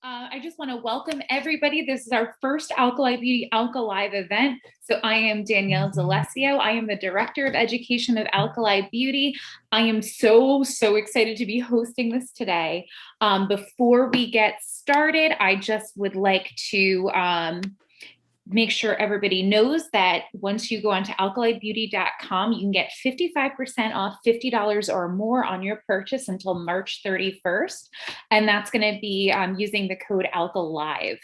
I just want to welcome everybody. This is our first Alkali Beauty Alka Live event. So I am Danielle D'Alessio. I am the Director of Education of Alkali Beauty. I am so excited to be hosting this today. Before we get started, I just would like to make sure everybody knows that once you go onto alkalibeauty.com, you can get 55% off $50 or more on your purchase until March 31st. And that's going to be using the code ALKALIVE,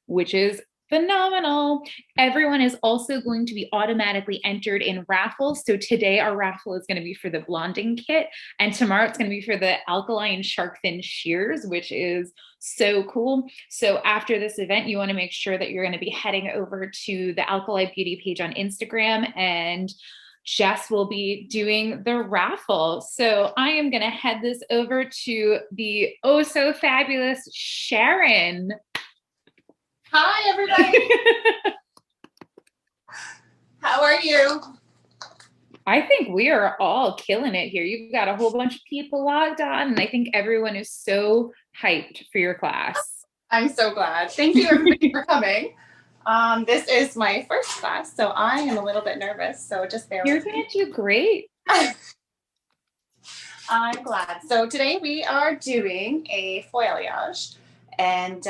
which is phenomenal. Everyone is also going to be automatically entered in raffles. So today our raffle is going to be for the blonding kit, and tomorrow it's going to be for the alkaline shark fin shears, which is so cool. So after this event, you want to make sure that you're going to be heading over to the Alkali Beauty page on Instagram, and Jess will be doing the raffle. So I am going to head this over to the oh so fabulous Sharon. Hi, everybody. How are you? I think we are all killing it here. You've got a whole bunch of people logged on, and I think everyone is so hyped for your class. I'm so glad. Thank you, everybody, for coming. This is my first class, so I am a little bit nervous, so just bear with me. You're going to do great. I'm glad. So today we are doing a foilayage, and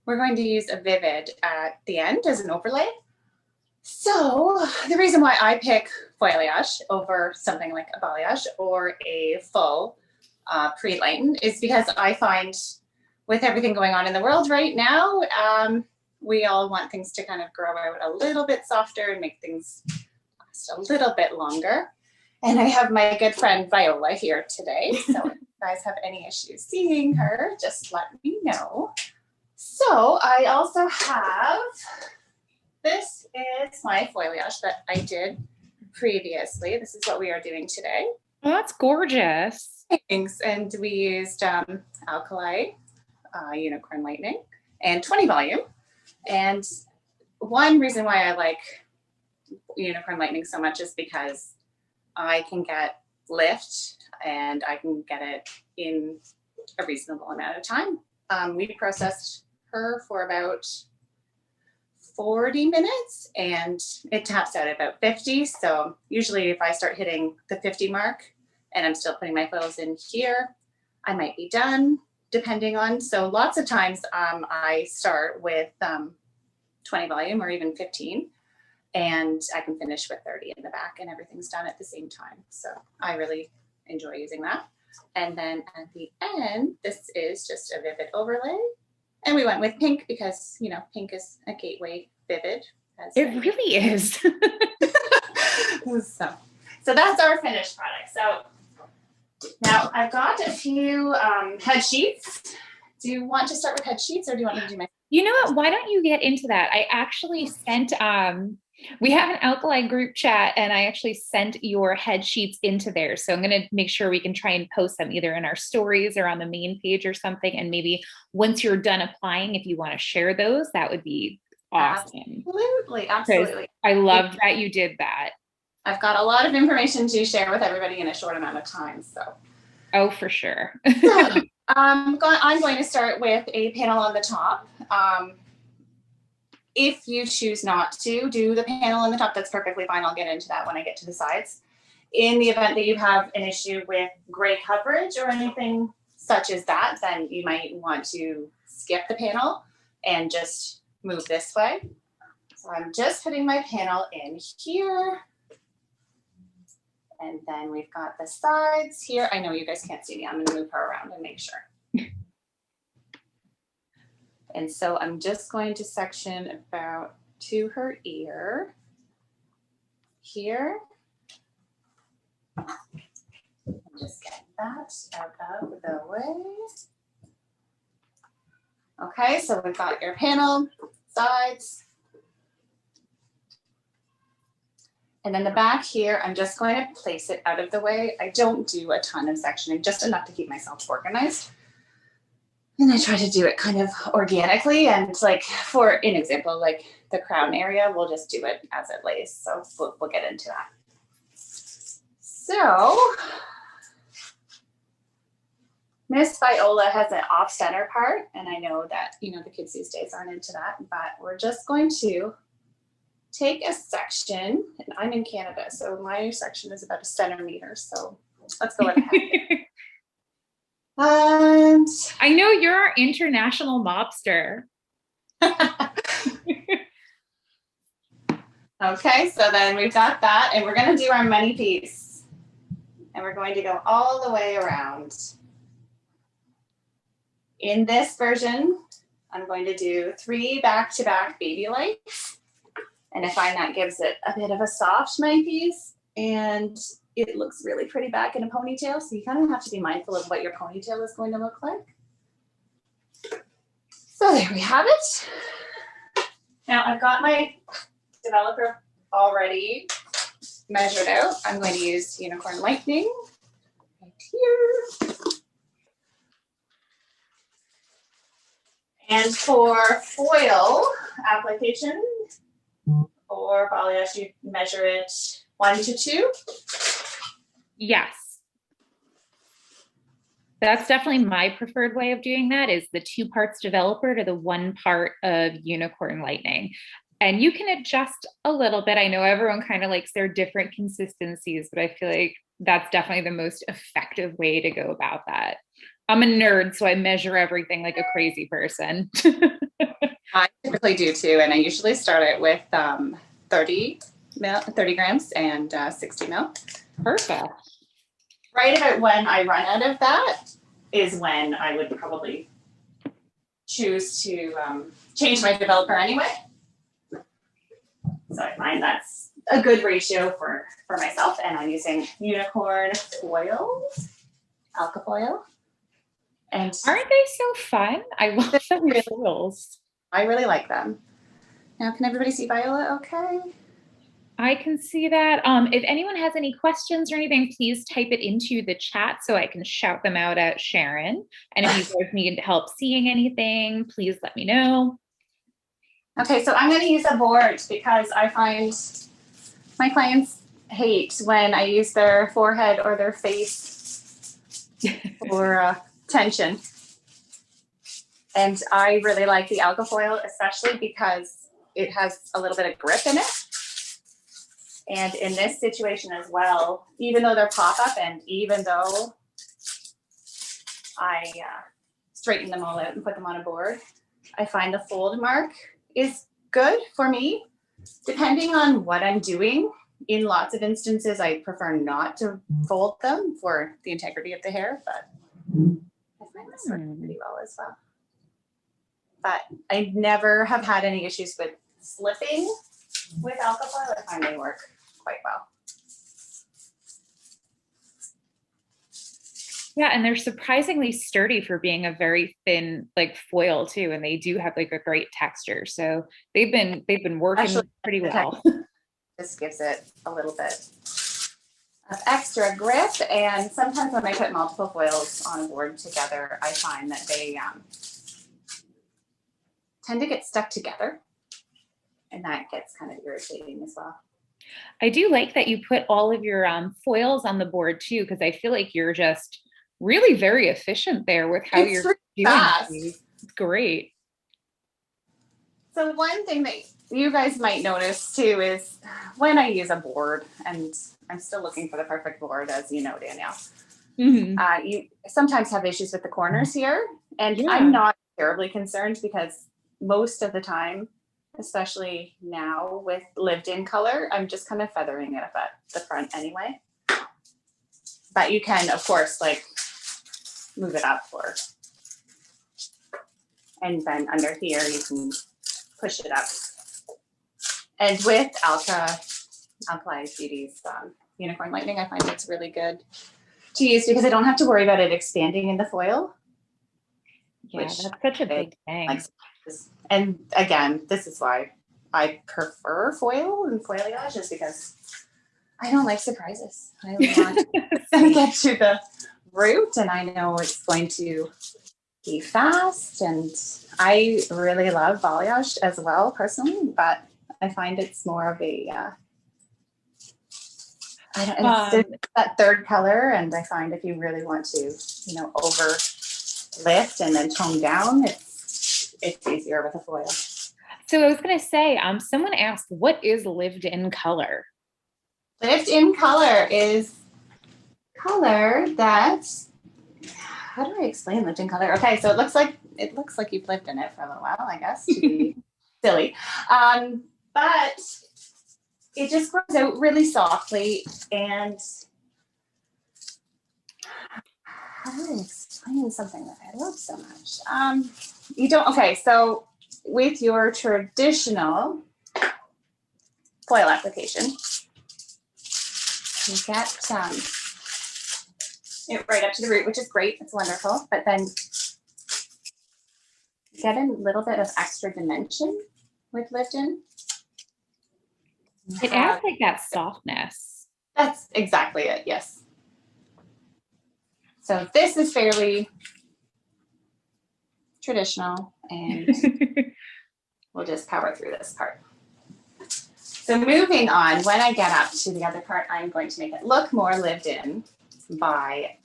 we're going to use a vivid at the end as an overlay. So the reason why I pick foilayage over something like a balayage or a full pre-lighten is because I find with everything going on in the world right now, we all want things to kind of grow out a little bit softer and make things last a little bit longer. And I have my good friend Viola here today. So if you guys have any issues seeing her, just let me know. So I also have, this is my foilayage that I did previously. This is what we are doing today. Oh, that's gorgeous. Thanks. And we used Alkali, Unicorn Lightning, and 20 volume. And one reason why I like Unicorn Lightning so much is because I can get lift and I can get it in a reasonable amount of time. We processed her for about 40 minutes and it taps out at about 50. So usually if I start hitting the 50 mark and I'm still putting my foils in here, I might be done depending on. So lots of times I start with 20 volume or even 15 and I can finish with 30 in the back and everything's done at the same time. So I really enjoy using that. And then at the end, this is just a vivid overlay. And we went with pink because, you know, pink is a gateway vivid. It really is. So that's our finished product. So now I've got a few head sheets. Do you want to start with head sheets or do you want me to do my? You know what? Why don't you get into that? I actually sent, we have an Alkali group chat and I actually sent your head sheets into there. So I'm going to make sure we can try and post them either in our stories or on the main page or something. And maybe once you're done applying, if you want to share those, that would be awesome. Absolutely. I love that you did that. I've got a lot of information to share with everybody in a short amount of time. So. Oh, for sure. So, I'm going to start with a panel on the top. If you choose not to do the panel on the top, that's perfectly fine. I'll get into that when I get to the sides. In the event that you have an issue with gray coverage or anything such as that, then you might want to skip the panel and just move this way. So I'm just putting my panel in here. And then we've got the sides here. I know you guys can't see me. I'm going to move her around and make sure. And so I'm just going to section about to her ear here. Just get that out of the way. Okay, so we've got your panel, sides. And then the back here, I'm just going to place it out of the way. I don't do a ton of sectioning, just enough to keep myself organized. And I try to do it kind of organically. And like for an example, like the crown area, we'll just do it as it lays. So we'll get into that. So Miss Viola has an off-center part, and I know that, you know, the kids these days aren't into that, but we're just going to take a section, and I'm in Canada, so my section is about a centimeter, so let's go ahead. And I know you're our international mobster. okay, so then we've got that, and we're going to do our money piece, and we're going to go all the way around. In this version, I'm going to do 3 back-to-back baby lights, and I find that gives it a bit of a soft money piece, and it looks really pretty back in a ponytail, so you kind of have to be mindful of what your ponytail is going to look like. So there we have it. Now I've got my developer already measured out. I'm going to use Unicorn Lightning right here. And for foil application or balayage, you measure it 1 to 2. Yes. That's definitely my preferred way of doing that, is the 2 parts developer to the 1 part of Unicorn Lightning. And you can adjust a little bit. I know everyone kind of likes their different consistencies, but I feel like that's definitely the most effective way to go about that. I'm a nerd, so I measure everything like a crazy person. I typically do too, and I usually start it with 30 grams and 60 mil. Perfect. Right about when I run out of that is when I would probably choose to change my developer anyway. So I find that's a good ratio for myself, and I'm using Unicorn foil, Alka foil. And aren't they so fun? I love the foils. I really like them. Now, can everybody see Viola okay? I can see that. If anyone has any questions or anything, please type it into the chat so I can shout them out at Sharon. And if you guys need help seeing anything, please let me know. Okay, so I'm going to use a board because I find my clients hate when I use their forehead or their face for tension. And I really like the Alka foil, especially because it has a little bit of grip in it. And in this situation as well, even though they're pop-up and even though I straighten them all out and put them on a board, I find the fold mark is good for me. Depending on what I'm doing, in lots of instances, I prefer not to fold them for the integrity of the hair, but I find this works pretty well as well. But I never have had any issues with slipping with Alka foil. I find they work quite well. Yeah, and they're surprisingly sturdy for being a very thin like foil too, and they do have like a great texture. So they've been working actually pretty well. This gives it a little bit of extra grip, and sometimes when I put multiple foils on a board together, I find that they tend to get stuck together, and that gets kind of irritating as well. I do like that you put all of your foils on the board too, because I feel like you're just really very efficient there with how you're doing fast. It's great. So one thing that you guys might notice too is when I use a board, and I'm still looking for the perfect board, as you know, Danielle, you sometimes have issues with the corners here, and I'm not terribly concerned because most of the time, especially now with lived-in color, I'm just kind of feathering it up at the front anyway. But you can, of course, like move it up, and then under here you can push it up. And with Alkamob Beauty's Unicorn Lightning, I find it's really good to use because I don't have to worry about it expanding in the foil. Yeah, that's such a big thing. And again, this is why I prefer foil and foilayage, is because I don't like surprises. I want to get to the root, and I know it's going to be fast. And I really love balayage as well, personally, but I find it's more of a it's that third color, and I find if you really want to, over lift and then tone down, it's easier with a foil. So I was going to say, someone asked, what is lived in color? Lived in color is color that, how do I explain lived in color? Okay, so it looks like you've lived in it for a little while, I guess, to be silly. But it just grows out really softly, and how do I explain something that I love so much? You don't, okay, so with your traditional foil application, you get it right up to the root, which is great, it's wonderful, but then you get a little bit of extra dimension with lived in. It adds like that softness. That's exactly it, yes. So this is fairly traditional, and we'll just power through this part. So moving on, when I get up to the other part, I'm going to make it look more lived in by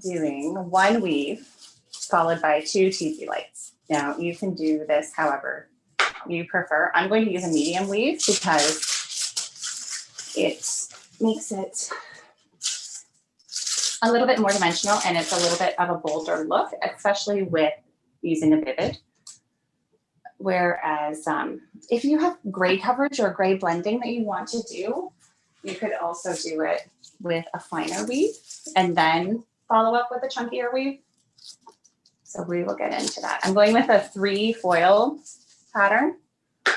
doing one weave followed by 2 𝒕𝒉 lights. Now you can do this however you prefer. I'm going to use a medium weave because it makes it a little bit more dimensional, and it's a little bit of a bolder look, especially with using a vivid. Whereas if you have gray coverage or gray blending that you want to do, you could also do it with a finer weave and then follow up with a chunkier weave. So we will get into that. I'm going with a 3 foil pattern, and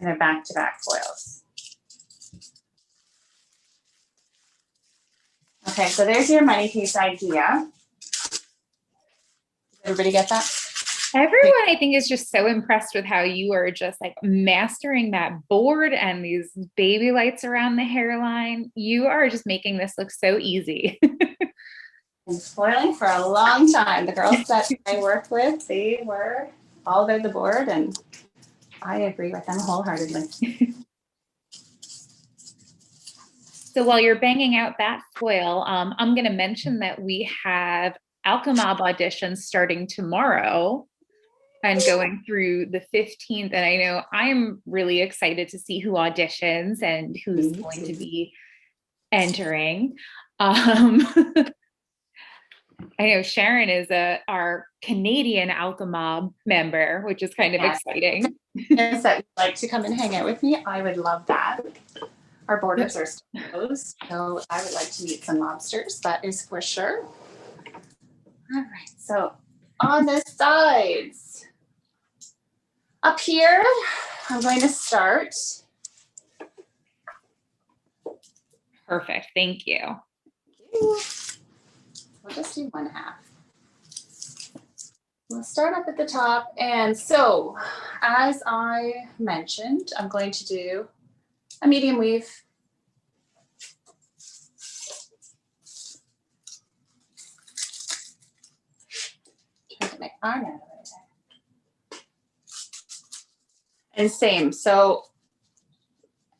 they're back-to-back foils. Okay, so there's your money piece idea. Did everybody get that? Everyone, I think, is just so impressed with how you are just like mastering that board and these baby lights around the hairline. You are just making this look so easy. Been foiling for a long time. The girls that I worked with, they were all about the board, and I agree with them wholeheartedly. So while you're banging out that foil, I'm going to mention that we have Alkamob auditions starting tomorrow and going through the 15th. And I know I'm really excited to see who auditions and who's going to be entering. I know Sharon is our Canadian Alkamob member, which is kind of exciting. If that would like to come and hang out with me, I would love that. Our borders are still closed, so I would like to meet some lobsters, that is for sure. All right, so on the sides, up here, I'm going to start. Perfect, thank you. We'll just do 1/2. We'll start up at the top, and so as I mentioned, I'm going to do a medium weave. Try to make arm out of it. And same, so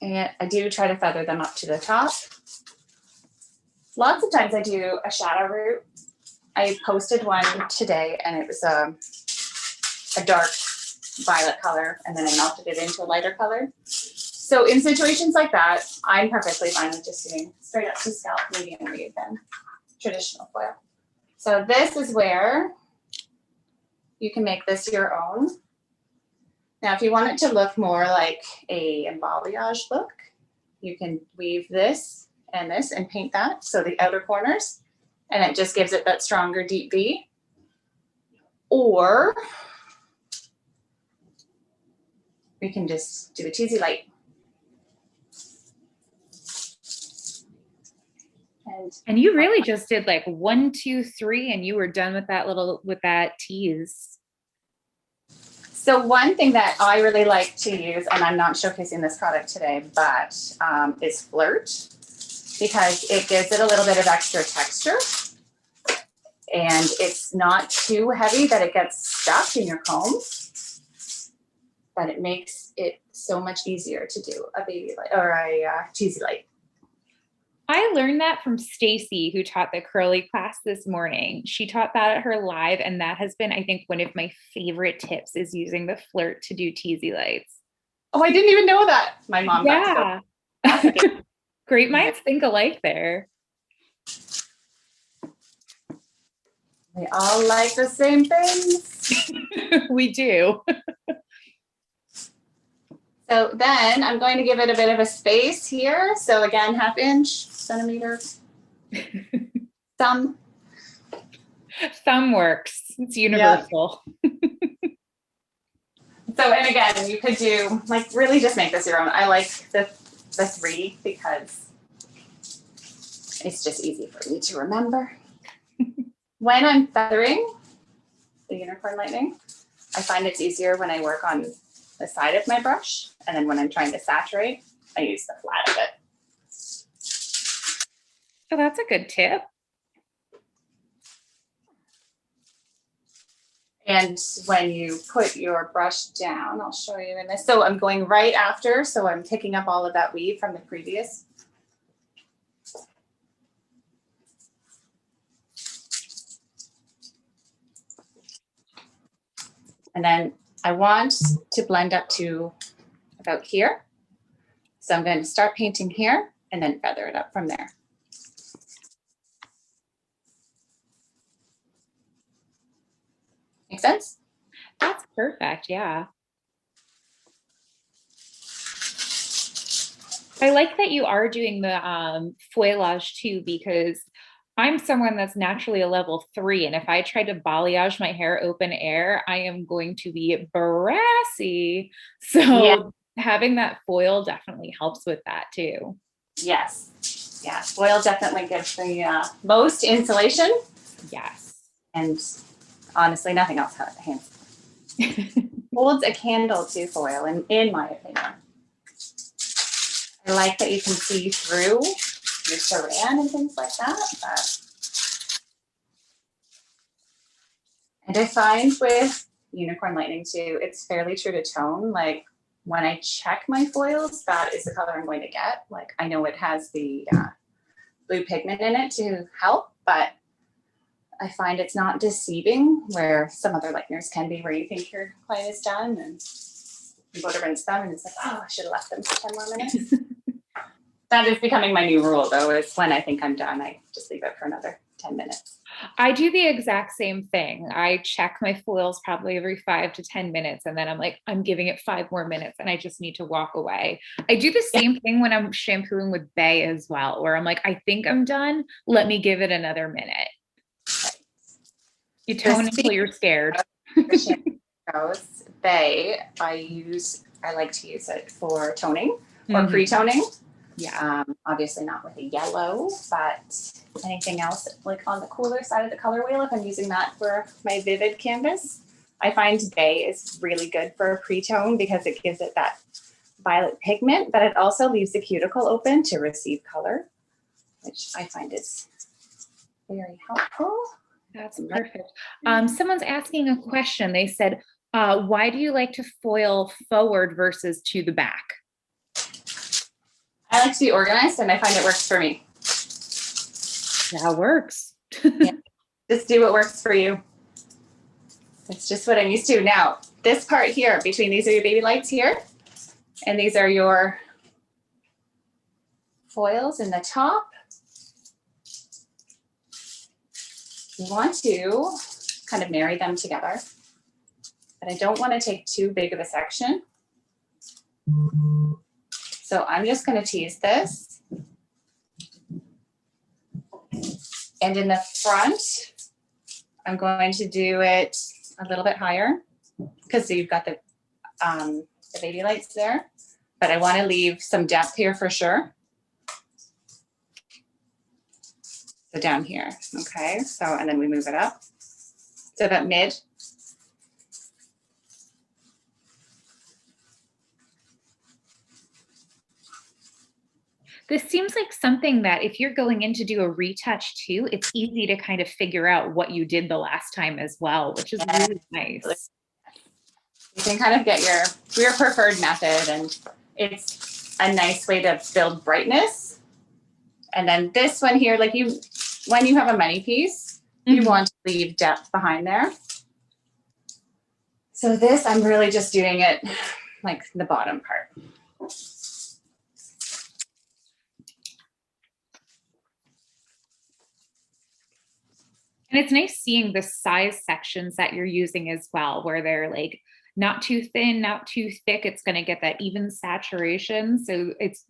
and I do try to feather them up to the top. Lots of times I do a shadow root. I posted one today, and it was a dark violet color, and then I melted it into a lighter color. So in situations like that, I'm perfectly fine with just doing straight up to scalp medium weave and traditional foil. So this is where you can make this your own. Now, if you want it to look more like a balayage look, you can weave this and paint that, so the outer corners, and it just gives it that stronger deep V. Or we can just do a 𝒕𝒉 light. And you really just did like 1, 2, 3, and you were done with that tease. So one thing that I really like to use, and I'm not showcasing this product today, but is Flirt, because it gives it a little bit of extra texture, and it's not too heavy that it gets stuck in your comb, but it makes it so much easier to do a baby light or a 𝒕𝒉 light. I learned that from Stacy, who taught the curly class this morning. She taught that at her live, and that has been, I think, one of my favorite tips is using the flirt to do teasy lights. Oh, I didn't even know that. My mom got to go. Yeah. Okay. Great minds think alike there. We all like the same things. We do. So then I'm going to give it a bit of a space here. So again, 1/2 inch, centimeter, thumb. Thumb works. It's universal. So, and again, you could do, like, really just make this your own. I like the 3 because it's just easy for me to remember. When I'm feathering the unicorn lightning, I find it's easier when I work on the side of my brush. And then when I'm trying to saturate, I use the flat of it. Oh, that's a good tip. And when you put your brush down, I'll show you in this. So I'm going right after, so I'm picking up all of that weave from the previous. And then I want to blend up to about here. So I'm going to start painting here and then feather it up from there. Make sense? That's perfect. Yeah. I like that you are doing the foilage too, because I'm someone that's naturally a level 3. And if I try to balayage my hair open air, I am going to be brassy. So yeah, having that foil definitely helps with that too. Yes. Yeah. Foil definitely gives the most insulation. Yes. And honestly, nothing else hands holds a candle to foil, in my opinion. I like that you can see through your saran and things like that. And I find with unicorn lightning too, it's fairly true to tone. Like when I check my foils, that is the color I'm going to get. Like I know it has the blue pigment in it to help, but I find it's not deceiving where some other lighteners can be, where you think your client is done and you go to rinse them and it's like, oh, I should have left them for 10 more minutes. That is becoming my new rule though, is when I think I'm done, I just leave it for another 10 minutes. I do the exact same thing. I check my foils probably every 5 to 10 minutes. And then I'm like, I'm giving it 5 more minutes and I just need to walk away. I do the same thing when I'm shampooing with Bay as well, where I'm like, I think I'm done. Let me give it another minute. You tone until you're scared. Bay, I like to use it for toning or pre-toning. Yeah. Obviously not with a yellow, but anything else like on the cooler side of the color wheel, if I'm using that for my vivid canvas, I find Bay is really good for a pre-tone because it gives it that violet pigment, but it also leaves the cuticle open to receive color, which I find is very helpful. That's perfect. Someone's asking a question. They said, why do you like to foil forward versus to the back? I like to be organized and I find it works for me. That works. Yeah. Just do what works for you. It's just what I'm used to. Now, this part here, between these are your baby lights here, and these are your foils in the top. You want to kind of marry them together, but I don't want to take too big of a section. So I'm just going to tease this. And in the front, I'm going to do it a little bit higher because you've got the baby lights there, but I want to leave some depth here for sure. So down here, okay? So, and then we move it up. So about mid. This seems like something that if you're going in to do a retouch too, it's easy to kind of figure out what you did the last time as well, which is really nice. You can kind of get your preferred method, and it's a nice way to build brightness And then this one here, like when you have a money piece, you want to leave depth behind there. So this, I'm really just doing it like the bottom part. And it's nice seeing the size sections that you're using as well, where they're like not too thin, not too thick. It's going to get that even saturation. So it's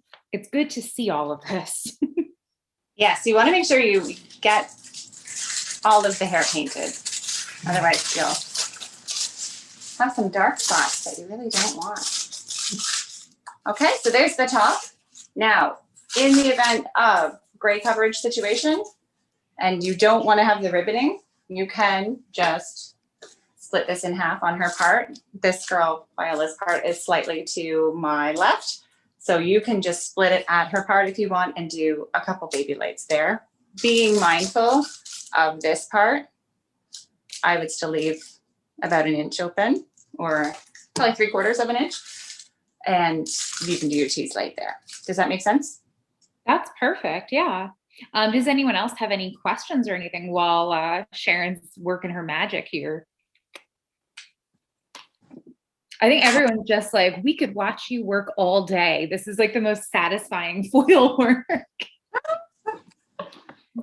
good to see all of this. Yes, you want to make sure you get all of the hair painted. Otherwise, you'll have some dark spots that you really don't want. Okay, so there's the top. Now, in the event of gray coverage situation, and you don't want to have the ribboning, you can just split this in half on her part. This girl, Viola's part, is slightly to my left. So you can just split it at her part if you want and do a couple baby lights there. Being mindful of this part, I would still leave about 1 inch open, or probably 3/4 of an inch. And you can do your tease light there. Does that make sense? That's perfect, yeah. Does anyone else have any questions or anything while Sharon's working her magic here? I think everyone's just like, we could watch you work all day. This is like the most satisfying foil work.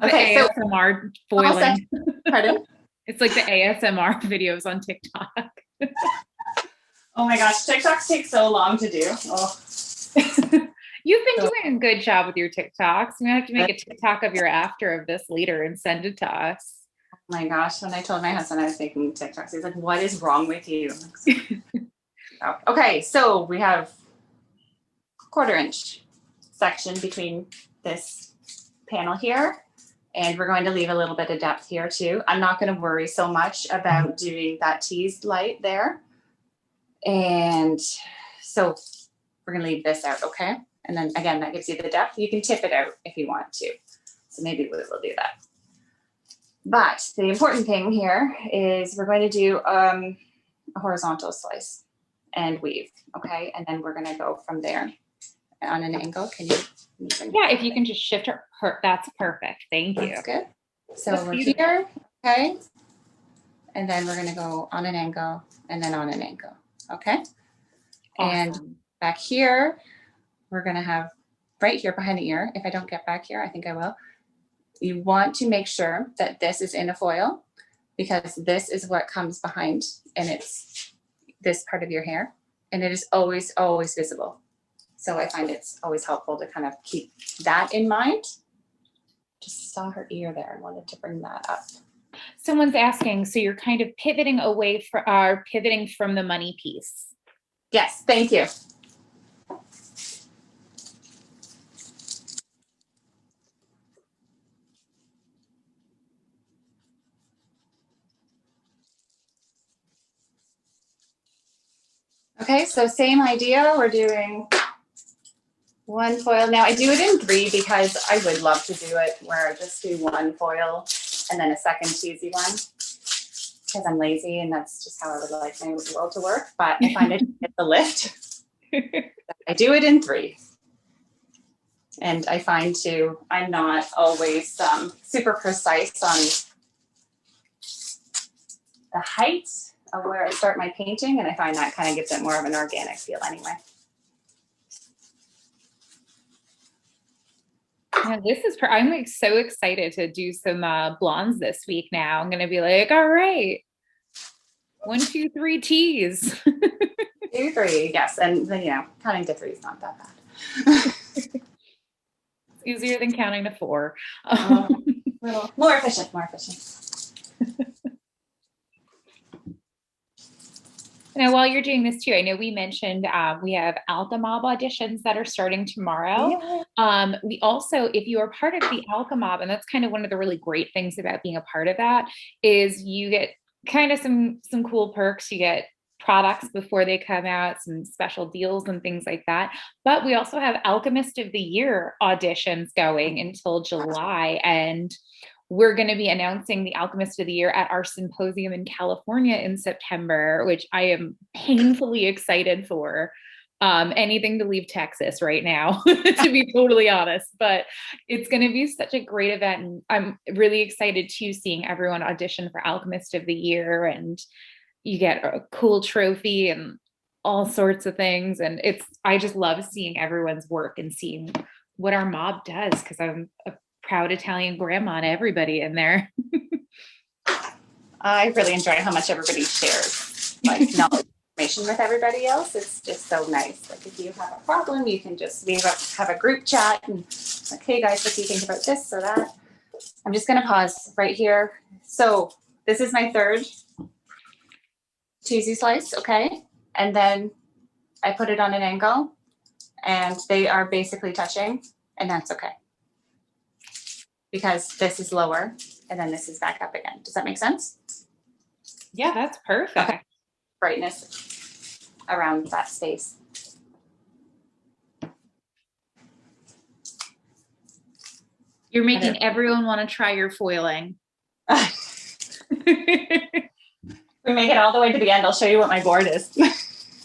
Okay, so ASMR foiling. Pardon? It's like the ASMR videos on TikTok. Oh my gosh, TikToks take so long to do. Oh. You've been doing a good job with your TikToks. You have to make a TikTok of your after of this later and send it to us. Oh my gosh, when I told my husband I was making TikToks, he was like, what is wrong with you? Okay, so we have 1/4 inch section between this panel here, and we're going to leave a little bit of depth here too. I'm not going to worry so much about doing that teased light there. And so we're going to leave this out, okay? And then again, that gives you the depth. You can tip it out if you want to. So maybe we will do that. But the important thing here is we're going to do a horizontal slice and weave, okay? And then we're going to go from there on an angle. Can you? Yeah, if you can just shift her, that's perfect. Thank you. That's good. So we're here, okay? And then we're going to go on an angle and then on an angle, okay? Awesome. And back here, we're going to have right here behind the ear. If I don't get back here, I think I will. You want to make sure that this is in a foil, because this is what comes behind, and it's this part of your hair, and it is always, always visible. So I find it's always helpful to kind of keep that in mind. Just saw her ear there and wanted to bring that up. Someone's asking, so you're kind of pivoting away from pivoting from the money piece. Yes, thank you. Okay, so same idea. We're doing 1 foil. Now I do it in 3 because I would love to do it where I just do 1 foil and then a second cheesy one, because I'm lazy and that's just how I would like my world to work. But I find I get the lift. I do it in 3. And I find too, I'm not always super precise on the height of where I start my painting, and I find that kind of gives it more of an organic feel anyway. Yeah, this is, I'm like so excited to do some blondes this week now. I'm going to be like, all right, 1, 2, 3 teas. 2, 3, yes. And then, you know, counting to 3 is not that bad. It's easier than counting to 4. Little more efficient, more efficient. Now, while you're doing this too, I know we mentioned we have Alkamob auditions that are starting tomorrow. Yeah. We also, if you are part of the Alkamob, and that's kind of one of the really great things about being a part of that, is you get kind of some cool perks. You get products before they come out, some special deals and things like that. But we also have Alchemist of the Year auditions going until July, and we're going to be announcing the Alchemist of the Year at our symposium in California in September, which I am painfully excited for. Anything to leave Texas right now, to be totally honest. But it's going to be such a great event. And I'm really excited to seeing everyone audition for Alchemist of the Year. And you get a cool trophy and all sorts of things. And I just love seeing everyone's work and seeing what our mob does, because I'm a proud Italian grandma to everybody in there. I really enjoy how much everybody shares, like, knowledge information with everybody else. It's just so nice. Like, if you have a problem, you can just have a group chat and like, hey guys, what do you think about this or that? I'm just going to pause right here. So this is my third cheesy slice, okay? And then I put it on an angle and they are basically touching, and that's okay. Because this is lower and then this is back up again. Does that make sense? Yeah, that's perfect. Okay. Brightness around that space. You're making everyone want to try your foiling. We make it all the way to the end. I'll show you what my board is.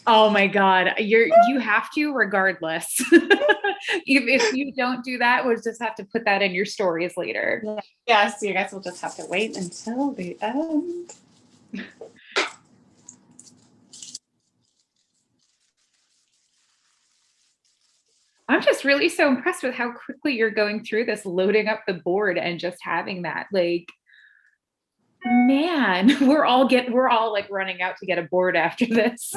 Oh my God. You have to regardless. If you don't do that, we'll just have to put that in your stories later. Yes, you guys will just have to wait until the end. I'm just really so impressed with how quickly you're going through this, loading up the board and just having that. Like, man, we're all like running out to get a board after this.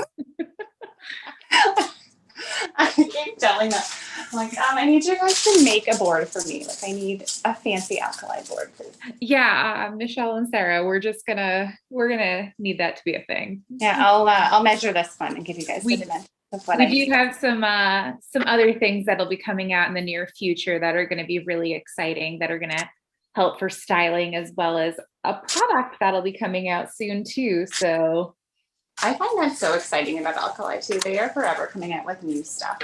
I keep telling them, I'm like, I need you guys to make a board for me. Like, I need a fancy alkali board, please. Yeah, Michelle and Sarah, we're gonna need that to be a thing. Yeah, I'll measure this one and give you guys the dimensions of what I need. We do have some other things that'll be coming out in the near future that are going to be really exciting, that are going to help for styling, as well as a product that'll be coming out soon too. So I find that so exciting about alkali too. They are forever coming out with new stuff.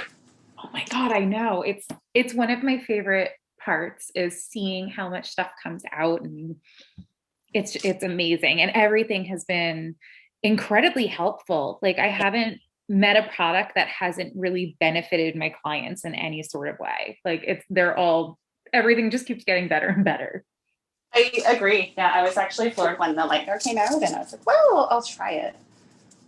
Oh my God, I know. It's one of my favorite parts, is seeing how much stuff comes out, and it's amazing. And everything has been incredibly helpful. Like, I haven't met a product that hasn't really benefited my clients in any sort of way. Like, everything just keeps getting better and better. I agree. Yeah, I was actually floored when the lightener came out, and I was like, well, I'll try it.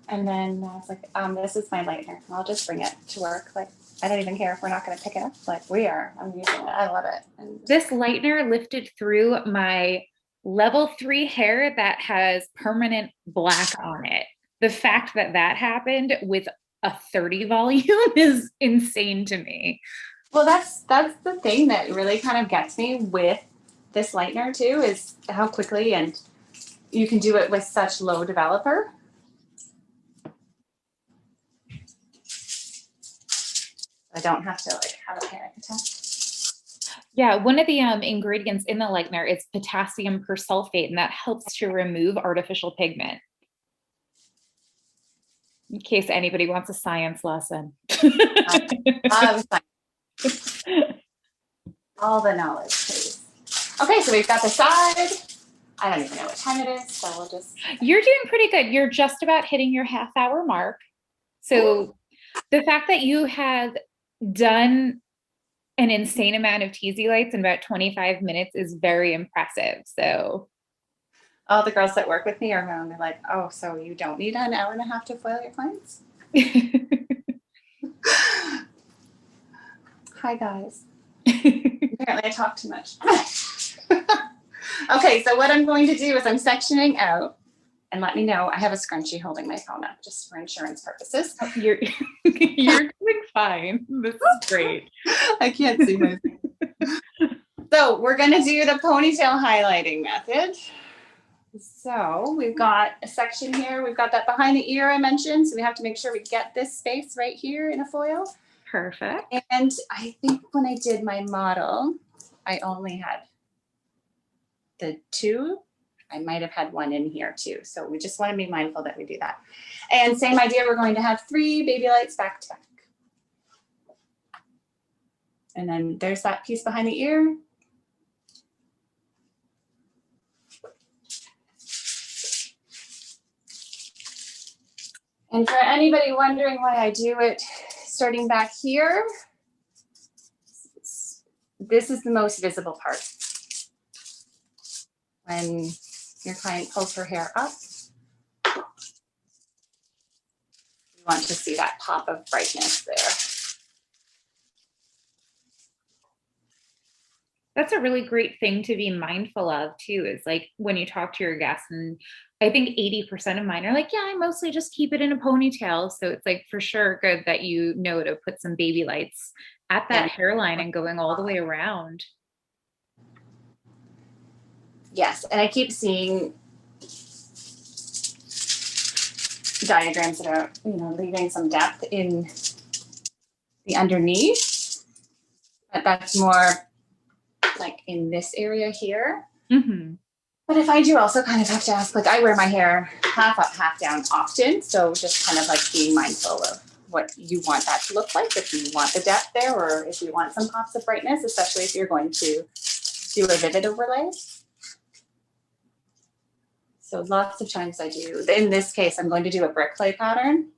And then I was like, this is my lightener. I'll just bring it to work. Like, I don't even care if we're not going to pick it up. Like, we are. I'm using it. I love it. And this lightener lifted through my level 3 hair that has permanent black on it. The fact that happened with a 30 volume is insane to me. Well, that's the thing that really kind of gets me with this lightener too, is how quickly, and you can do it with such low developer. I don't have to like have a panic attack. Yeah, one of the ingredients in the lightener is potassium persulfate, and that helps to remove artificial pigment. In case anybody wants a science lesson. All the knowledge, please. Okay, so we've got the side. I don't even know what time it is, so we'll just... You're doing pretty good. You're just about hitting your half-hour mark. So the fact that you have done an insane amount of teasy lights in about 25 minutes is very impressive. So all the girls that work with me are going to be like, oh, so you don't need an hour and a half to foil your clients? Hi, guys. Apparently I talk too much. Okay, so what I'm going to do is I'm sectioning out, and let me know. I have a scrunchie holding my phone up just for insurance purposes. You're doing fine. This is great. I can't see myself. So we're going to do the ponytail highlighting method. So we've got a section here. We've got that behind the ear I mentioned. So we have to make sure we get this space right here in a foil. Perfect. And I think when I did my model, I only had the 2. I might have had 1 in here too. So we just want to be mindful that we do that. And same idea, we're going to have 3 baby lights back to back. And then there's that piece behind the ear. And for anybody wondering why I do it starting back here, this is the most visible part. When your client pulls her hair up, you want to see that pop of brightness there. That's a really great thing to be mindful of too, is like when you talk to your guests, and I think 80% of mine are like, yeah, I mostly just keep it in a ponytail. So it's like for sure good that you know to put some baby lights at that hairline and going all the way around. Yes, and I keep seeing diagrams that are, leaving some depth in the underneath, but that's more like in this area here. Mm-hmm. But if I do also kind of have to ask, like I wear my hair half up, half down often. So just kind of like being mindful of what you want that to look like, if you want the depth there, or if you want some pops of brightness, especially if you're going to do a vivid overlay. So lots of times I do. In this case, I'm going to do a brick clay pattern.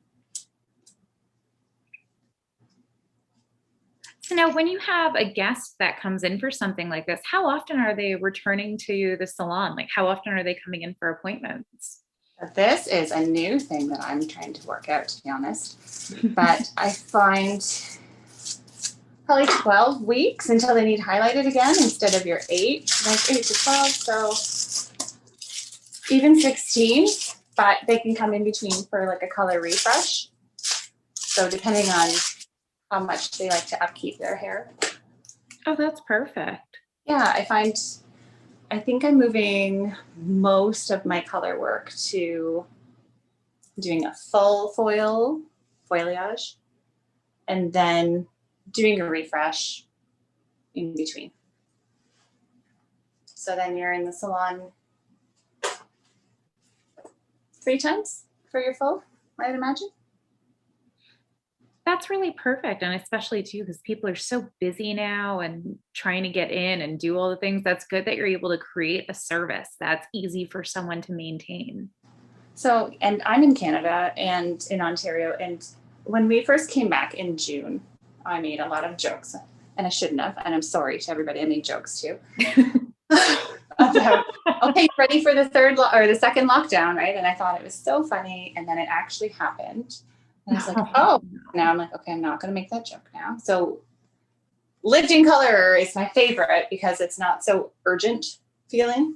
So now when you have a guest that comes in for something like this, how often are they returning to the salon? Like how often are they coming in for appointments? This is a new thing that I'm trying to work out, to be honest. But I find probably 12 weeks until they need highlighted again instead of your 8, like 8 to 12. So even 16, but they can come in between for like a color refresh. So depending on how much they like to upkeep their hair. Oh, that's perfect. Yeah, I think I'm moving most of my color work to doing a full foilayage, and then doing a refresh in between. So then you're in the salon 3 times for your full, I'd imagine. That's really perfect. And especially too, because people are so busy now and trying to get in and do all the things. That's good that you're able to create a service that's easy for someone to maintain. So, and I'm in Canada and in Ontario. And when we first came back in June, I made a lot of jokes, and I shouldn't have. And I'm sorry to everybody. I made jokes too. About, okay, ready for the the second lockdown, right? And I thought it was so funny. And then it actually happened. And I was like, oh, now I'm like, okay, I'm not going to make that joke now. So lived in color is my favorite because it's not so urgent feeling.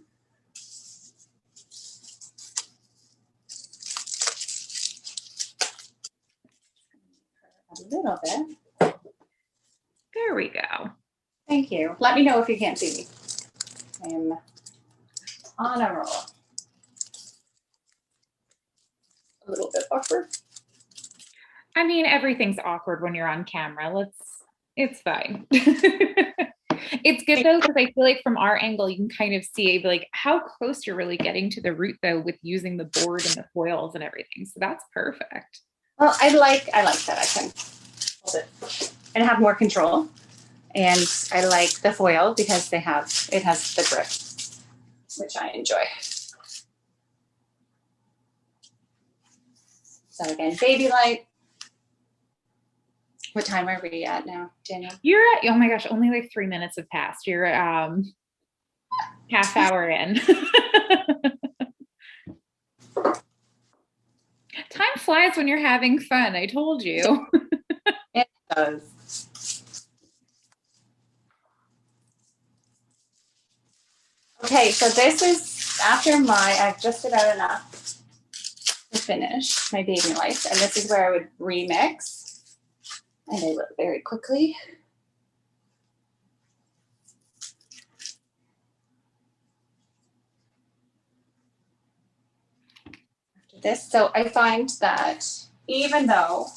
A little bit. There we go. Thank you. Let me know if you can't see me. I am on a roll. A little bit awkward. I mean, everything's awkward when you're on camera. It's fine. It's good though, because I feel like from our angle, you can kind of see like how close you're really getting to the root though with using the board and the foils and everything. So that's perfect. Well, I like that I can hold it and have more control. And I like the foil because it has the grip, which I enjoy. So again, baby light. What time are we at now, Danielle? You're at, oh my gosh, only like 3 minutes have passed. You're half hour in. Time flies when you're having fun. I told you. It does. Okay, so this is after I've just about enough to finish my baby light, and this is where I would remix. And I look very quickly. After this, so I find that even though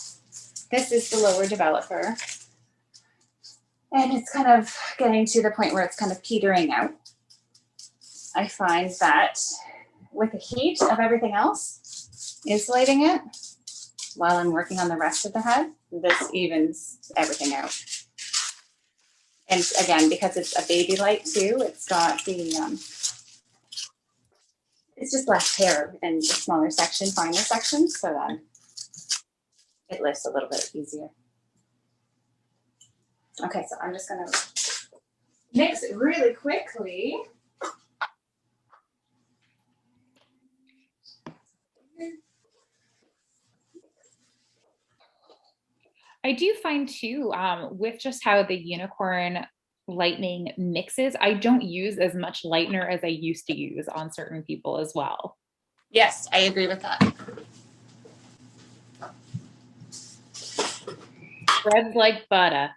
this is the lower developer, and it's kind of getting to the point where it's kind of petering out, I find that with the heat of everything else, insulating it, while I'm working on the rest of the head, this evens everything out. And again, because it's a baby light too, it's got the, it's just less hair and a smaller section, finer sections, so that it lifts a little bit easier. Okay, so I'm just gonna mix it really quickly. I do find too, with just how the unicorn lightning mixes, I don't use as much lightener as I used to use on certain people as well. Yes, I agree with that. Spreads like butter.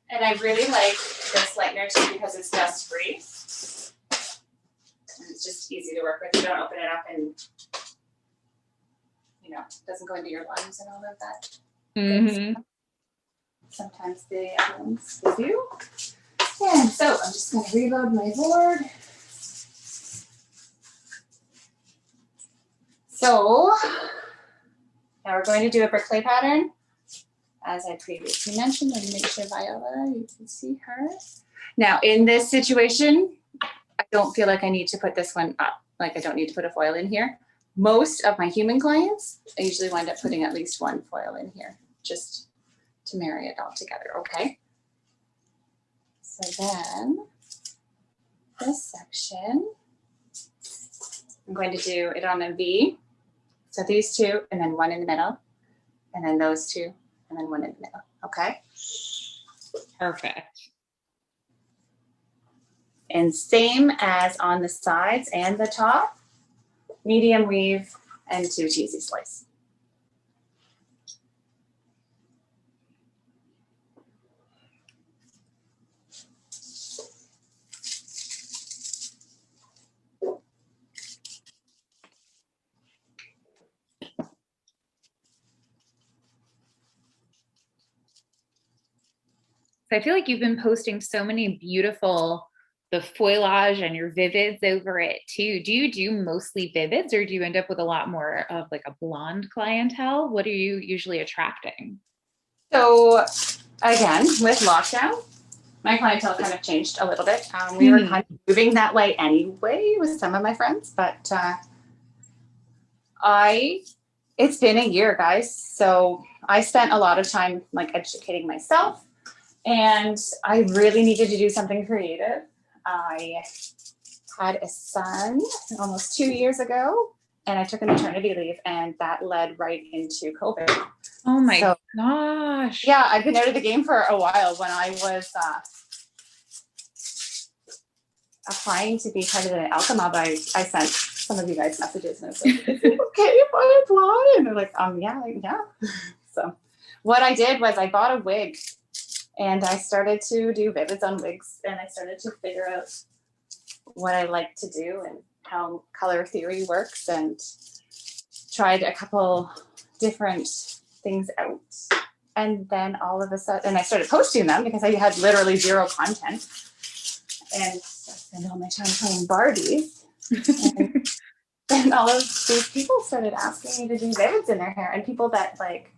And I really like this lightener too because it's dust free. And it's just easy to work with. You don't open it up and, you know, it doesn't go into your lungs and all of that. Mm-hmm. Sometimes the other ones they do. And so I'm just going to reload my board. So now we're going to do a brick-clay pattern. As I previously mentioned, let me make sure Viola, you can see her. Now in this situation, I don't feel like I need to put this one up. Like I don't need to put a foil in here. Most of my human clients, I usually wind up putting at least one foil in here, just to marry it all together, okay? So then this section, I'm going to do it on a V. So these two, and then one in the middle, and then those two, and then one in the middle, okay? Perfect. And same as on the sides and the top, medium weave and 2 cheesy slice. So I feel like you've been posting so many beautiful, the foilage and your vivids over it too. Do you do mostly vivids or do you end up with a lot more of like a blonde clientele? What are you usually attracting? So again, with lockdown, my clientele kind of changed a little bit. We were kind of moving that way anyway with some of my friends, but it's been a year, guys. So I spent a lot of time like educating myself. And I really needed to do something creative. I had a son almost 2 years ago, and I took a maternity leave, and that led right into COVID. Oh my gosh. Yeah, I've been out of the game for a while. When I was applying to be part of the Alkamob, I sent some of you guys messages, and I was like, is it okay if I apply? And they're like, yeah. So what I did was I bought a wig. And I started to do vivids on wigs, and I started to figure out what I like to do and how color theory works, and tried a couple different things out. And then all of a sudden, I started posting them because I had literally zero content. And I spent all my time playing Barbies. And then all of these people started asking me to do vivids in their hair, and people that like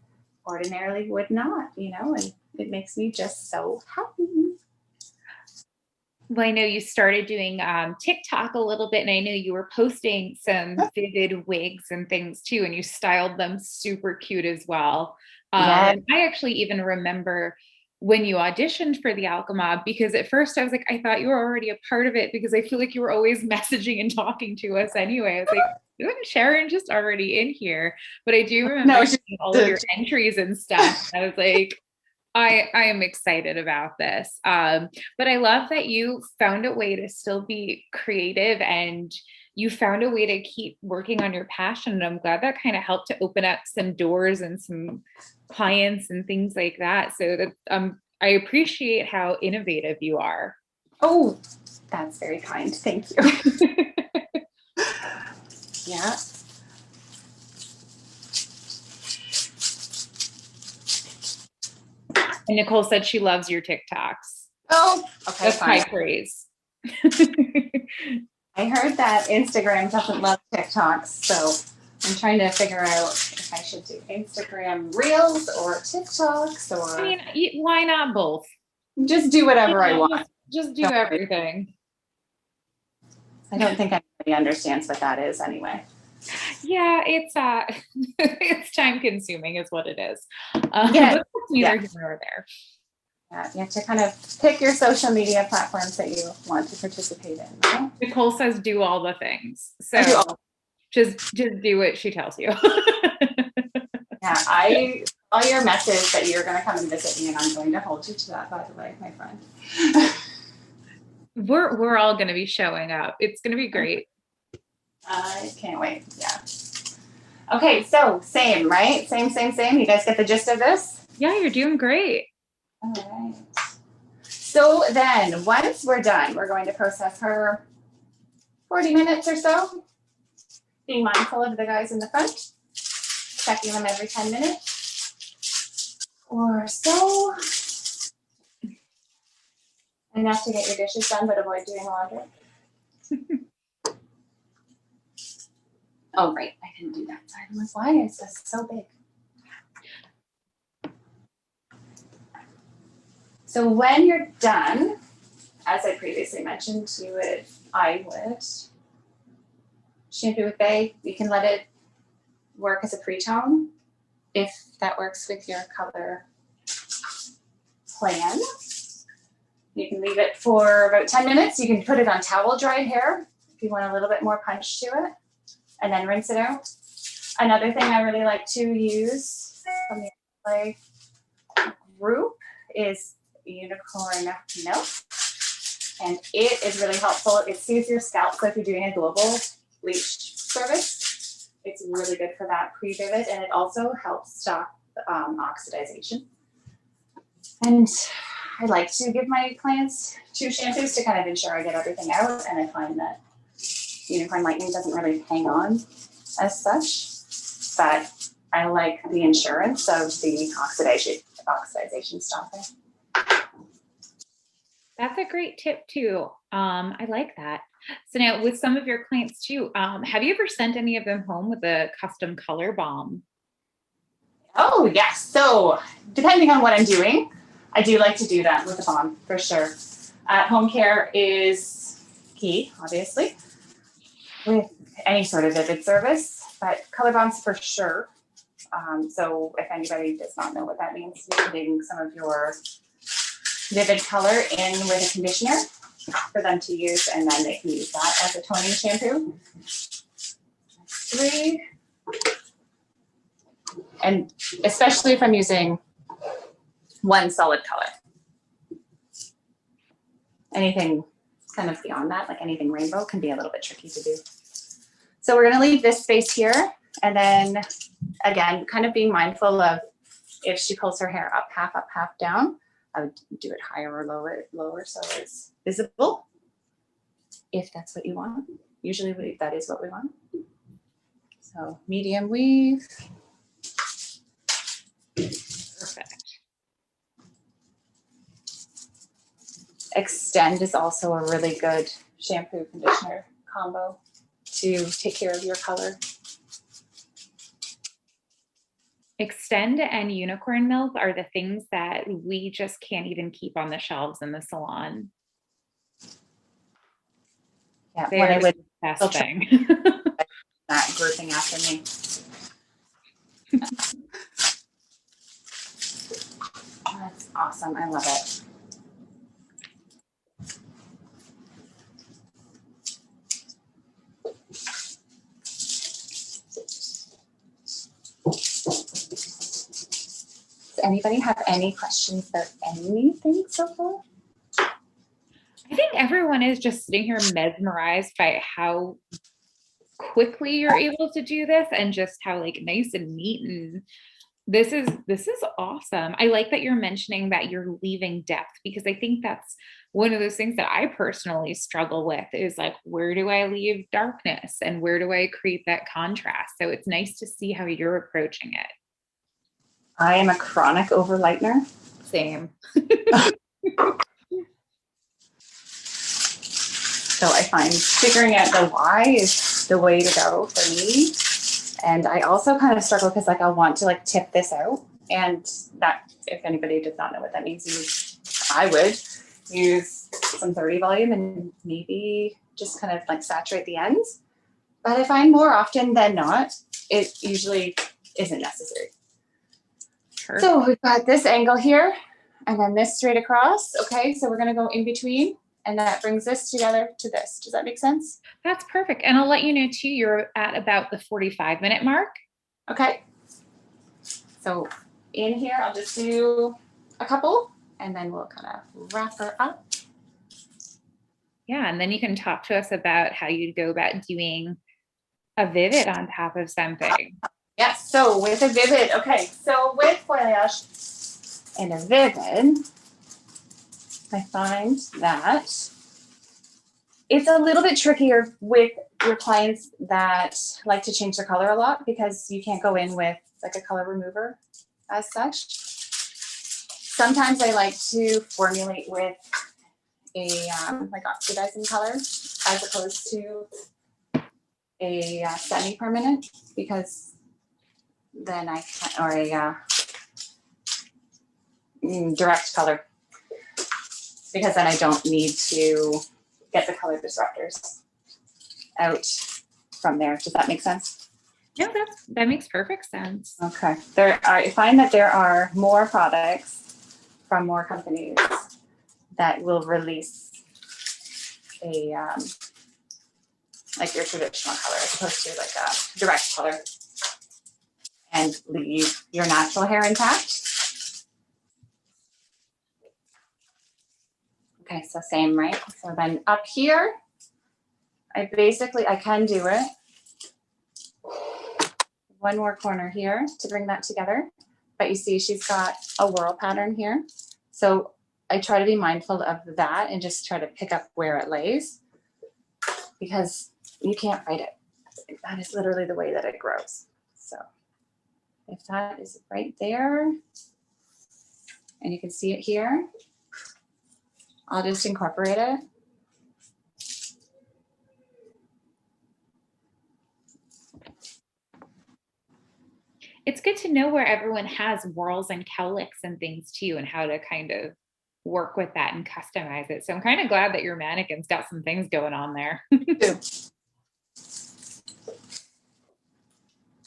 ordinarily would not, you know, and it makes me just so happy. Well, I know you started doing TikTok a little bit, and I know you were posting some vivid wigs and things too, and you styled them super cute as well. And I actually even remember when you auditioned for the Alkamob, because at first I was like, I thought you were already a part of it because I feel like you were always messaging and talking to us anyway. I was like, isn't Sharon just already in here? But I do remember seeing all of your entries and stuff. I was like, I am excited about this. But I love that you found a way to still be creative and you found a way to keep working on your passion. And I'm glad that kind of helped to open up some doors and some clients and things like that. So that I appreciate how innovative you are. Oh, that's very kind. Thank you. Yeah. And Nicole said she loves your TikToks. Oh, okay. That's high praise. I heard that Instagram doesn't love TikToks, so I'm trying to figure out if I should do Instagram Reels or TikToks or. I mean, why not both? Just do whatever I want. Just do everything. I don't think anybody understands what that is anyway. Yeah, it's it's time consuming is what it is. Yeah. But that's neither here nor there. Yeah, you have to kind of pick your social media platforms that you want to participate in. Right? Nicole says do all the things. So just do what she tells you. Yeah, I saw your message that you're going to come and visit me, and I'm going to hold you to that, by the way, my friend. We're all going to be showing up. It's going to be great. I can't wait. Yeah. Okay, so same, right? Same. You guys get the gist of this? Yeah, you're doing great. All right. So then once we're done, we're going to process her 40 minutes or so, being mindful of the guys in the front, checking them every 10 minutes or so. Enough to get your dishes done, but avoid doing laundry. Oh, right. I didn't do that side. I'm like, why is this so big? So when you're done, as I previously mentioned, I would shampoo with Bay. You can let it work as a pre-tone if that works with your color plan. You can leave it for about 10 minutes. You can put it on towel dried hair if you want a little bit more punch to it, and then rinse it out. Another thing I really like to use from the Play group is unicorn milk, and it is really helpful. It soothes your scalp, so if you're doing a global bleach service, it's really good for that pre-vivid, and it also helps stop oxidization. And I like to give my clients 2 shampoos to kind of ensure I get everything out, and I find that Unicorn Lightning doesn't really hang on as such, but I like the insurance of the oxidization stopping. That's a great tip too. I like that. So now with some of your clients too, have you ever sent any of them home with a custom color balm? Oh yes. So depending on what I'm doing, I do like to do that with a balm for sure. Home care is key, obviously, with any sort of vivid service, but color balms for sure. So if anybody does not know what that means, you're putting some of your vivid color in with a conditioner for them to use, and then they can use that as a toning shampoo. 3. And especially if I'm using one solid color. Anything kind of beyond that, like anything rainbow, can be a little bit tricky to do. So we're going to leave this space here, and then again, kind of being mindful of if she pulls her hair up, half down, I would do it higher or lower so it's visible, if that's what you want. Usually that is what we want. So medium weave. Perfect. Extend is also a really good shampoo conditioner combo to take care of your color. Extend and unicorn milk are the things that we just can't even keep on the shelves in the salon. Yeah, they're the best thing. That grouping after me. That's awesome. I love it. Does anybody have any questions about anything so far? I think everyone is just sitting here mesmerized by how quickly you're able to do this, and just how like nice and neat, and this is awesome. I like that you're mentioning that you're leaving depth, because I think that's one of those things that I personally struggle with, is like, where do I leave darkness and where do I create that contrast? So it's nice to see how you're approaching it. I am a chronic overlightener. Same. So I find figuring out the why is the way to go for me. And I also kind of struggle because like I want to like tip this out, and that, if anybody does not know what that means, I would use some 30 volume and maybe just kind of like saturate the ends. But I find more often than not, it usually isn't necessary. Perfect. So we've got this angle here and then this straight across. Okay, so we're gonna go in between and that brings this together to this. Does that make sense? That's perfect. And I'll let you know too, you're at about the 45-minute mark. Okay. So in here, I'll just do a couple and then we'll kind of wrap her up. Yeah, and then you can talk to us about how you go about doing a vivid on top of something. Yes, so with a vivid, okay, so with foilayage and a vivid, I find that it's a little bit trickier with your clients that like to change their color a lot because you can't go in with like a color remover as such. Sometimes I like to formulate with a like oxidizing color as opposed to a semi-permanent because then I can, or a direct color because then I don't need to get the color disruptors out from there. Does that make sense? Yeah, that makes perfect sense. Okay. I find that there are more products from more companies that will release a like your traditional color as opposed to like a direct color and leave your natural hair intact. Okay, so same, right? So then up here, I can do it. One more corner here to bring that together. But you see she's got a whirl pattern here. So I try to be mindful of that and just try to pick up where it lays because you can't fight it. That is literally the way that it grows. So if that is right there, and you can see it here, I'll just incorporate it. It's good to know where everyone has whorls and cowlicks and things too, and how to kind of work with that and customize it. So I'm kind of glad that your mannequin's got some things going on there.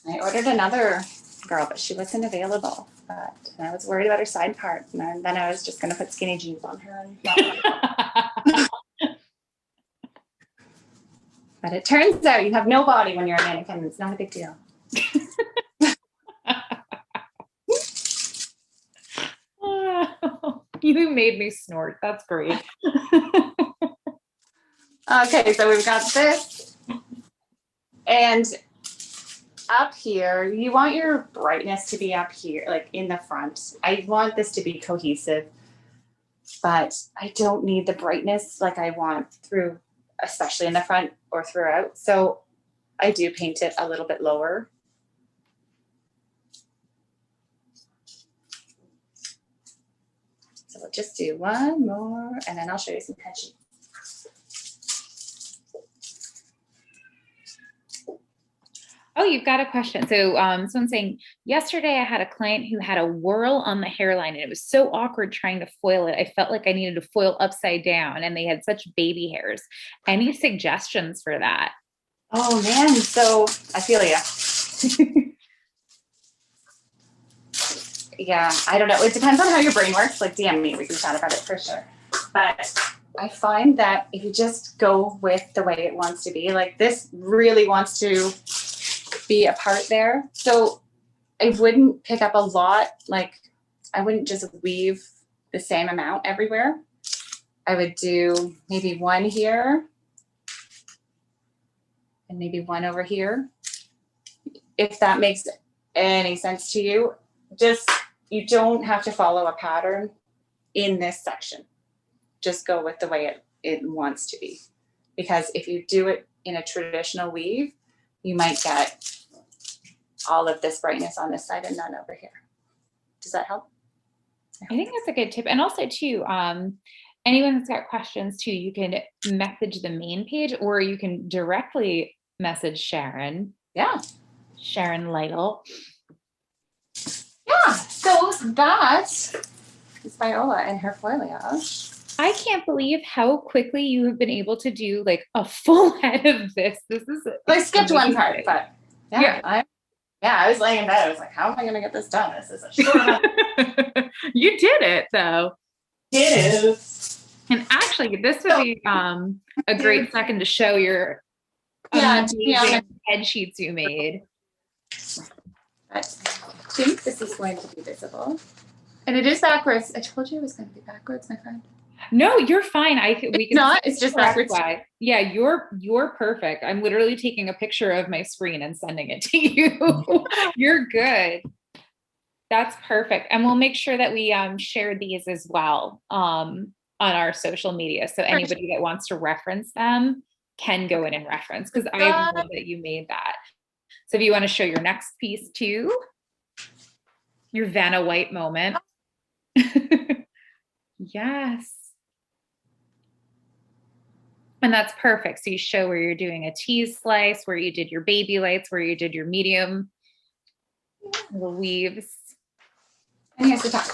I ordered another girl, but she wasn't available. But I was worried about her side part, and then I was just going to put skinny jeans on her. But it turns out you have no body when you're a mannequin. It's not a big deal. You made me snort. That's great. Okay, so we've got this. And up here, you want your brightness to be up here, like in the front. I want this to be cohesive, but I don't need the brightness like I want through, especially in the front or throughout. So I do paint it a little bit lower. So we'll just do one more and then I'll show you some head sheets. Oh, you've got a question. So someone's saying, yesterday I had a client who had a whirl on the hairline and it was so awkward trying to foil it. I felt like I needed to foil upside down and they had such baby hairs. Any suggestions for that? Oh man, so I feel ya. Yeah, I don't know. It depends on how your brain works. Like DM me, we can chat about it for sure. But I find that if you just go with the way it wants to be, like this really wants to be a part there. So I wouldn't pick up a lot. Like I wouldn't just weave the same amount everywhere. I would do maybe one here and maybe one over here. If that makes any sense to you, just, you don't have to follow a pattern in this section. Just go with the way it wants to be. Because if you do it in a traditional weave, you might get all of this brightness on this side and none over here. Does that help? I think that's a good tip. And also too, anyone that's got questions too, you can message the main page or you can directly message Sharon. Yeah. Sharon Lytle. Yeah, so that is Viola and her foilayage. I can't believe how quickly you have been able to do like a full head of this. This is I skipped one part, amazing. but Yeah. I was laying in bed. I was like, how am I going to get this done? This is a short amount. You did it though. It is. And actually, this would be a great second to show your amazing head sheets you made. I think this is going to be visible. And it is backwards. I told you it was going to be backwards, my friend. No, you're fine. We can not. It's just backwards. Yeah, you're perfect. I'm literally taking a picture of my screen and sending it to you. You're good. That's perfect. And we'll make sure that we share these as well on our social media. So anybody that wants to reference them can go in and reference, because I love that you made that. So if you want to show your next piece too, your Vanna White moment. Yes. And that's perfect. So you show where you're doing a tease slice, where you did your baby lights, where you did your medium weaves. And here's the top.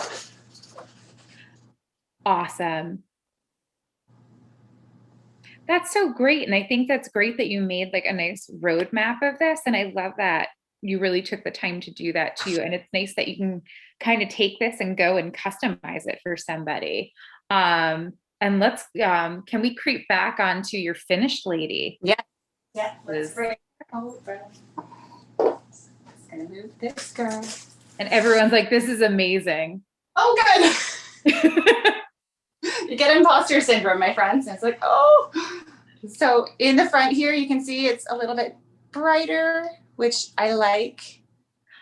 Awesome. That's so great. And I think that's great that you made like a nice roadmap of this. And I love that you really took the time to do that too. And it's nice that you can kind of take this and go and customize it for somebody. And let's, can we creep back onto your finished lady? Yeah. Yeah. Let's bring it over. Just gonna move this girl. And everyone's like, this is amazing. Oh, good. You get imposter syndrome, my friends. And it's like, oh. So in the front here, you can see it's a little bit brighter, which I like.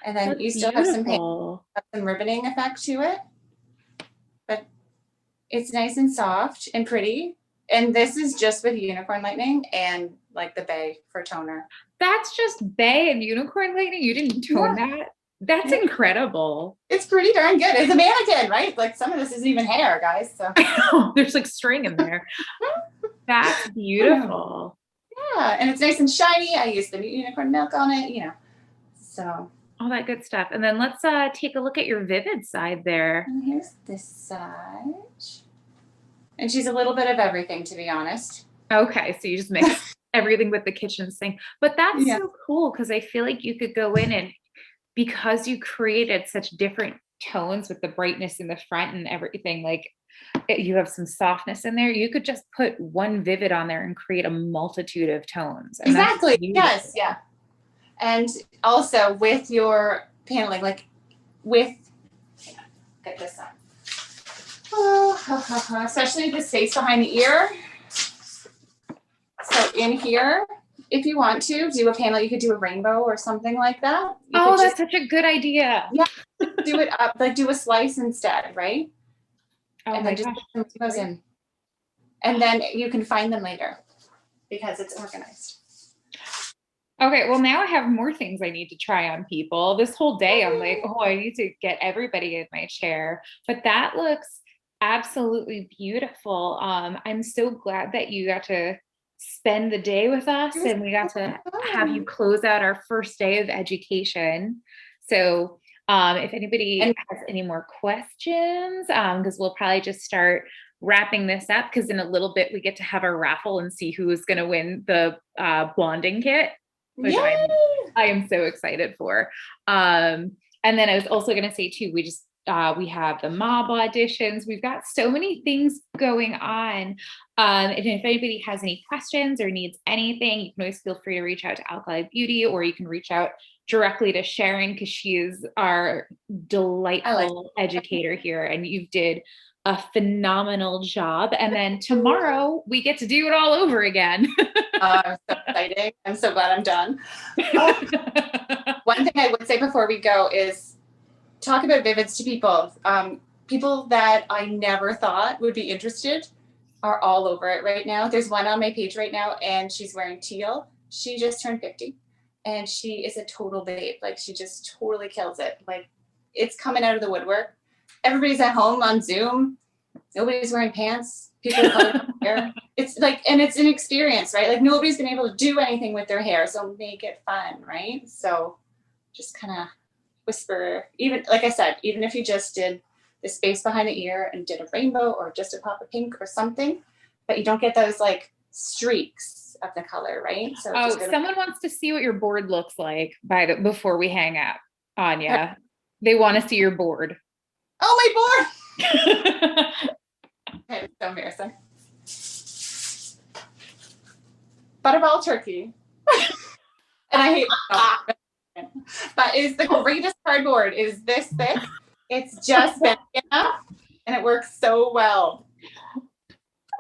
And then you still have some ribboning effect to it. But it's nice and soft and pretty. And this is just with Unicorn Lightning and like the Bay for toner. That's just Bay and Unicorn Lightning? You didn't tone that? That's incredible. It's pretty darn good. It's a mannequin, right? Like some of this isn't even hair, guys. So there's like string in there. That's beautiful. Yeah, and it's nice and shiny. I use the unicorn milk on it, you know. So all that good stuff. And then let's take a look at your Vivid side there. And here's this side. And she's a little bit of everything, to be honest. Okay, so you just mix everything with the kitchen sink. But that's so cool, because I feel like you could go in and, because you created such different tones with the brightness in the front and everything, like you have some softness in there, you could just put one Vivid on there and create a multitude of tones. And exactly. Yes. Yeah. And also with your paneling, like with, get this up. Oh, especially the space behind the ear. So in here, if you want to do a panel, you could do a rainbow or something like that. Oh, that's such a good idea. Yeah. Do it up, like do a slice instead, right? Oh, and then just put those in. And then you can find them later because it's organized. Okay, well now I have more things I need to try on people. This whole day I'm like, oh, I need to get everybody in my chair. But that looks absolutely beautiful. I'm so glad that you got to spend the day with us and we got to have you close out our first day of education. So if anybody has any more questions, because we'll probably just start wrapping this up, because in a little bit we get to have a raffle and see who is going to win the blonding kit, which I am so excited for. And then I was also going to say too, we have the mob auditions. We've got so many things going on. And if anybody has any questions or needs anything, you can always feel free to reach out to Alkali Beauty, or you can reach out directly to Sharon, because she is our delightful educator here, and you did a phenomenal job. And then tomorrow we get to do it all over again. I'm so excited. I'm so glad I'm done. One thing I would say before we go is talk about Vivids to people. People that I never thought would be interested are all over it right now. There's one on my page right now, and she's wearing teal. She just turned 50, and she is a total babe. Like, she just totally kills it. Like, it's coming out of the woodwork. Everybody's at home on Zoom. Nobody's wearing pants. People are coloring their hair. It's like, and it's an experience, right? Like, nobody's been able to do anything with their hair, so make it fun, right? So just kind of whisper, even, like I said, even if you just did the space behind the ear and did a rainbow or just a pop of pink or something, but you don't get those like streaks of the color, right? So someone wants to see what your board looks like before we hang up, Anya. They want to see your board. Oh, my board. Okay, so embarrassing. Butterball turkey. And I hate myself. But it's the greatest cardboard. It is this thick. It's just big enough and it works so well.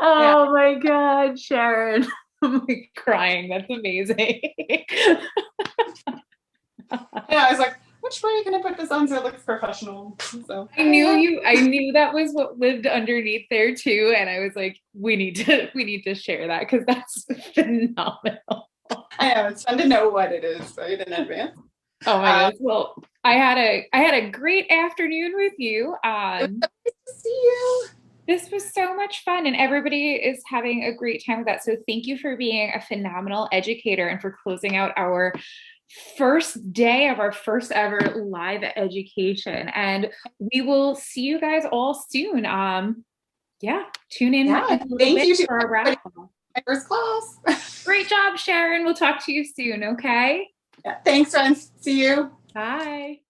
Oh my God, Sharon. I'm like crying. That's amazing. Yeah, I was like, which way can I put this on so it looks professional? So I knew that was what lived underneath there too. And I was like, we need to share that because that's phenomenal. I know, it's fun to know what it is, right, in advance. Oh my gosh. Well, I had a great afternoon with you. It was nice to see you. This was so much fun and everybody is having a great time with that. So thank you for being a phenomenal educator and for closing out our first day of our first ever live education. And we will see you guys all soon. Yeah, tune in. Yeah, thank you for our wrap. My first class. Great job, Sharon. We'll talk to you soon, okay? Yeah, thanks, friends. See you. Bye.